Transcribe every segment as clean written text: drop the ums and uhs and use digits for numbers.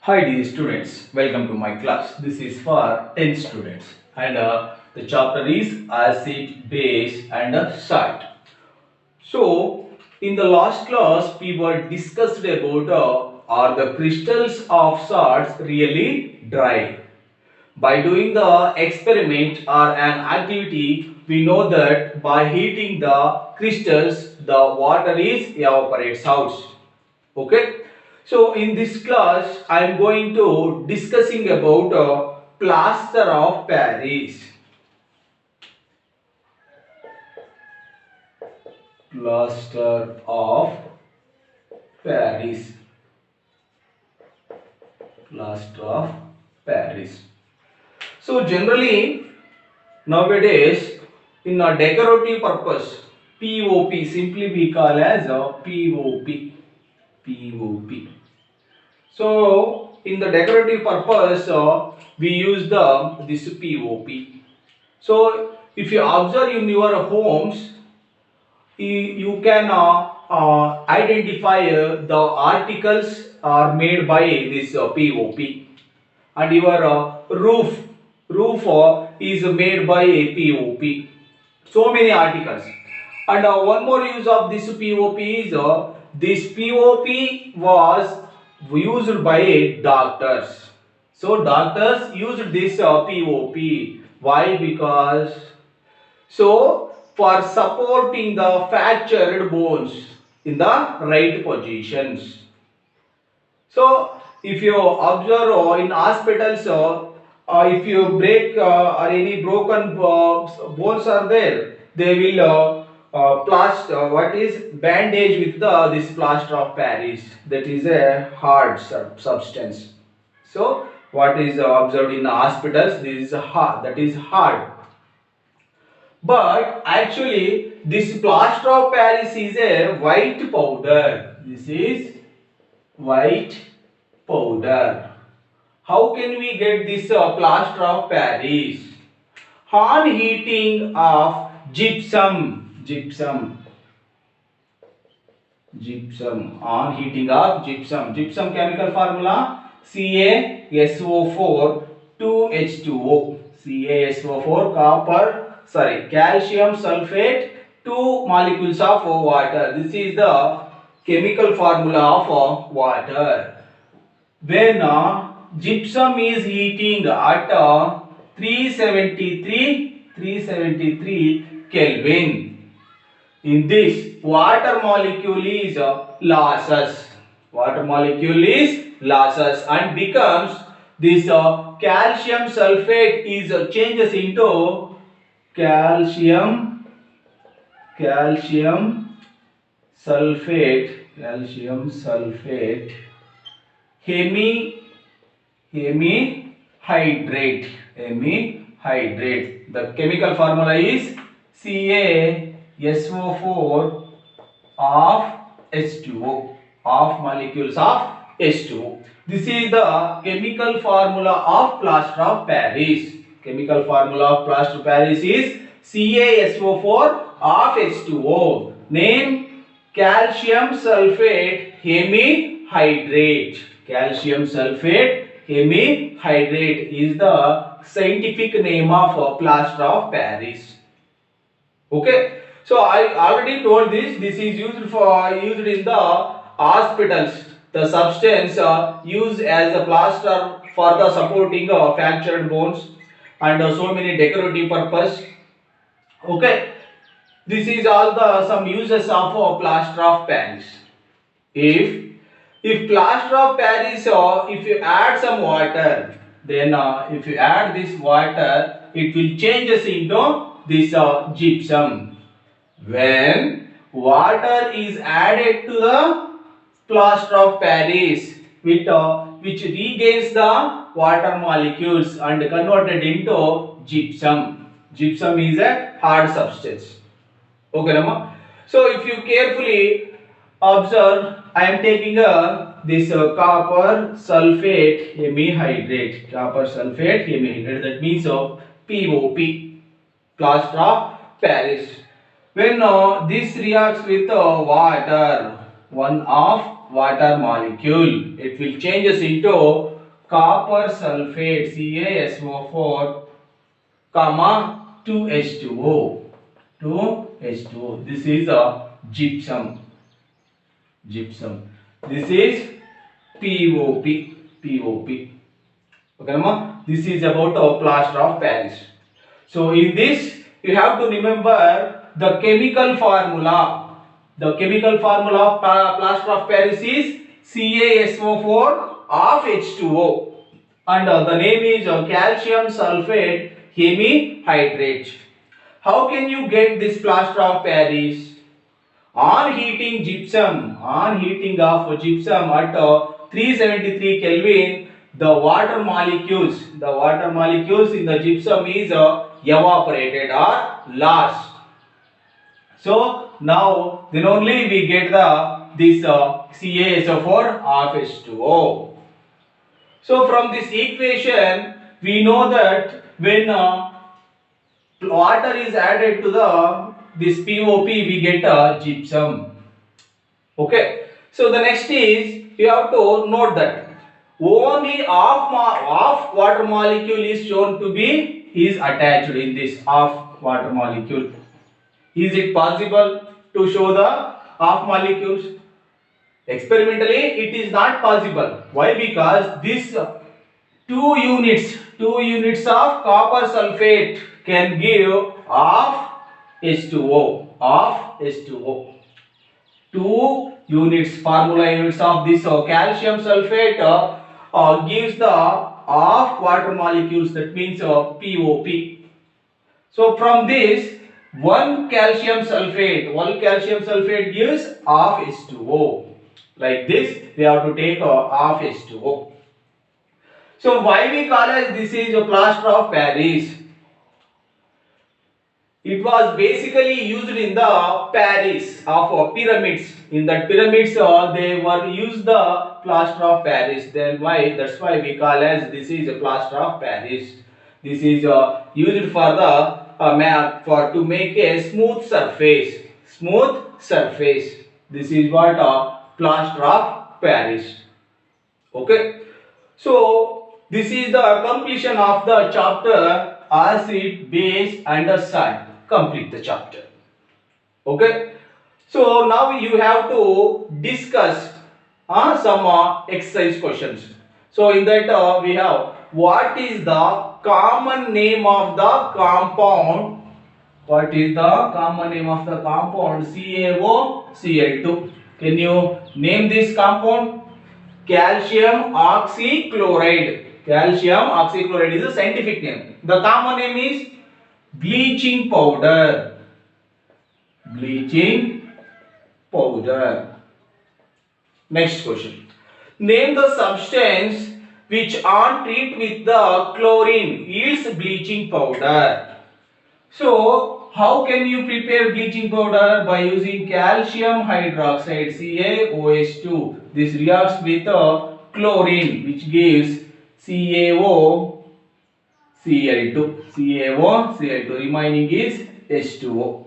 Hi dear students, welcome to my class. This is for 10 students and the chapter is acid, base and salt. So in the last class we were discussed about are the crystals of salts really dry? By doing the experiment or an activity we know that by heating the crystals the water is evaporates out. Okay, so in this class I am going to discussing about plaster of Paris. Plaster of Paris. Plaster of Paris. So generally nowadays in a decorative purpose, POP, simply we call as a POP. POP. So in the decorative purpose we use the this POP. So if you observe in your homes, you can identify the articles are made by this POP, and your roof is made by a POP. So many articles, and one more use of this POP is this POP was used by doctors. So doctors used this POP. Why? Because so for supporting the fractured bones in the right positions. So if you observe in hospitals, if you break or any broken bones are there, they will plaster what is bandage with the this plaster of Paris. That is a hard substance. So what is observed in the hospitals? This is hard. That is hard. But actually, this plaster of Paris is a white powder. This is white powder. How can we get this plaster of Paris? On heating of gypsum, on heating of gypsum chemical formula CaSO4 2H2O, CaSO4 calcium sulfate, 2 molecules of water. This is the chemical formula of water. When gypsum is heating at 373 Kelvin, in this water molecule is losses. Water molecule is losses and becomes this calcium sulfate is changes into calcium calcium sulfate hemihydrate. The chemical formula is CaSO4 of H2O, of molecules of H2O. This is the chemical formula of plaster of Paris. Chemical formula of plaster of Paris is CaSO4 of H2O. Name calcium sulfate hemihydrate. Calcium sulfate hemihydrate is the scientific name of plaster of Paris. Okay, so I already told this. This is used in the hospitals. The substance used as a plaster for the supporting fractured bones and so many decorative purpose. Okay, this is all the some uses of plaster of Paris. If plaster of Paris, if you add some water, then if you add this water, it will changes into this gypsum. When water is added to the plaster of Paris, which regains the water molecules and converted into gypsum. Gypsum is a hard substance. Okay, Rama. So if you carefully observe, I am taking this copper sulfate hemihydrate. Copper sulfate hemihydrate. That means POP, plaster of Paris. When this reacts with water, water molecule. It will changes into copper sulfate CaSO4, comma 2H2O. 2H2O. This is a gypsum. Gypsum. This is POP. POP. Okay, Nama? This is about a plaster of Paris. So in this, you have to remember the chemical formula. The chemical formula of plaster of Paris is CaSO4 of H2O, and the name is calcium sulfate hemihydrate. How can you get this plaster of Paris? On heating of gypsum at 373 Kelvin, the water molecules in the gypsum is evaporated or lost. So now then only we get this CaSO4 of H2O. So from this equation we know that when water is added to this POP, we get a gypsum. Okay. So the next is, you have to note that only half water molecule is shown to be attached in this half water molecule. Is it possible to show the half molecules? Experimentally, it is not possible. Why? Because this 2 units of copper sulfate can give half H2O. 2 formula units of this calcium sulfate gives the half water molecules, that means POP. So from this, one calcium sulfate gives half H2O. Like this, we have to take half H2O. So why we call as this is a plaster of Paris? It was basically used in the Paris of pyramids. In that pyramids, they were used the plaster of Paris. Then why? That's why we call as this is a plaster of Paris. This is used for the map to make a smooth surface. This is what plaster of Paris. Okay. So this is the completion of the chapter acid, base, and the salt. Complete the chapter. Okay. So now you have to discuss some exercise questions. So in that we have, what is the common name of the compound? What is the common name of the compound? CaOCl2. Can you name this compound? Calcium oxychloride. Calcium oxychloride is a scientific name. The common name is bleaching powder. Bleaching powder. Next question. Name the substance which on treat with the chlorine yields bleaching powder. So how can you prepare bleaching powder? By using calcium hydroxide, CaOH2. This reacts with chlorine, which gives CaOCl2. CaOCl2. Remaining is H2O.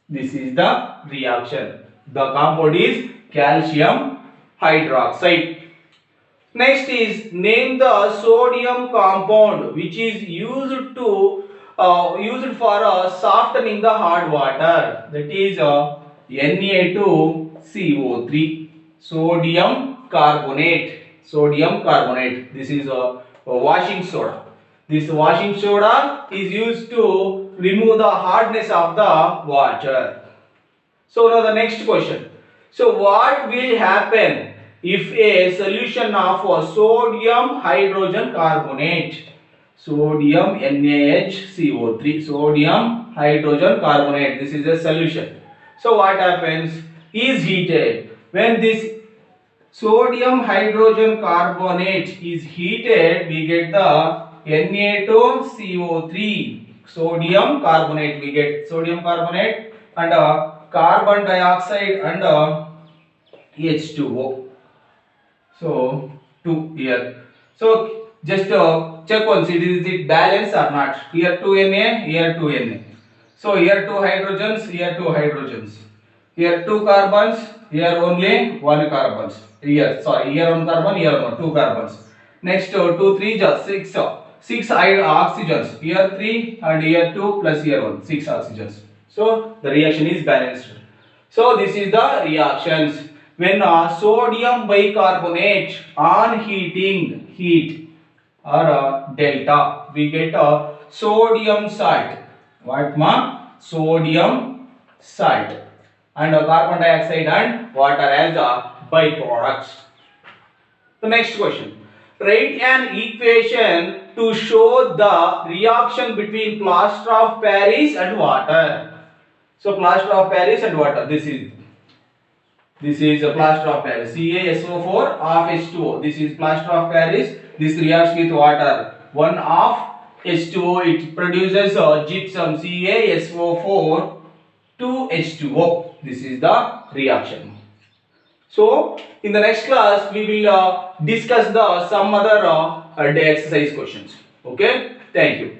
This is the reaction. The compound is calcium hydroxide. Next is, name the sodium compound which is used for softening the hard water. That is Na2CO3. Sodium carbonate. This is a washing soda. This washing soda is used to remove the hardness of the water. So now the next question. So what will happen if a solution of sodium hydrogen carbonate, sodium NaHCO3, sodium hydrogen carbonate, this is a solution. So what happens? Is heated. When this sodium hydrogen carbonate is heated, we get the Na2CO3, sodium carbonate. We get sodium carbonate and carbon dioxide and H2O. So 2 here. So just check once, is it balanced or not? Here 2 Na, here 2 Na. So here 2 hydrogens, here 2 hydrogens. Here two carbons, here only one carbons. Here, sorry, here one carbon, here one, two carbons. Next, 2, 3, just 6. 6 oxygens. Here 3 and here 2 plus here 1. 6 oxygens. So, the reaction is balanced. So, this is the reactions. When sodium bicarbonate on heat or delta, we get a sodium salt. What ma? Sodium salt. And carbon dioxide and water as byproducts. The next question. Write an equation to show the reaction between plaster of Paris and water. So plaster of Paris and water. This is a plaster of Paris. CaSO4 of H2O. This is plaster of Paris. This reacts with water. 1 of H2O. It produces gypsum CaSO4 to H2O. This is the reaction. So, in the next class, we will discuss some other exercise questions. Okay? Thank you.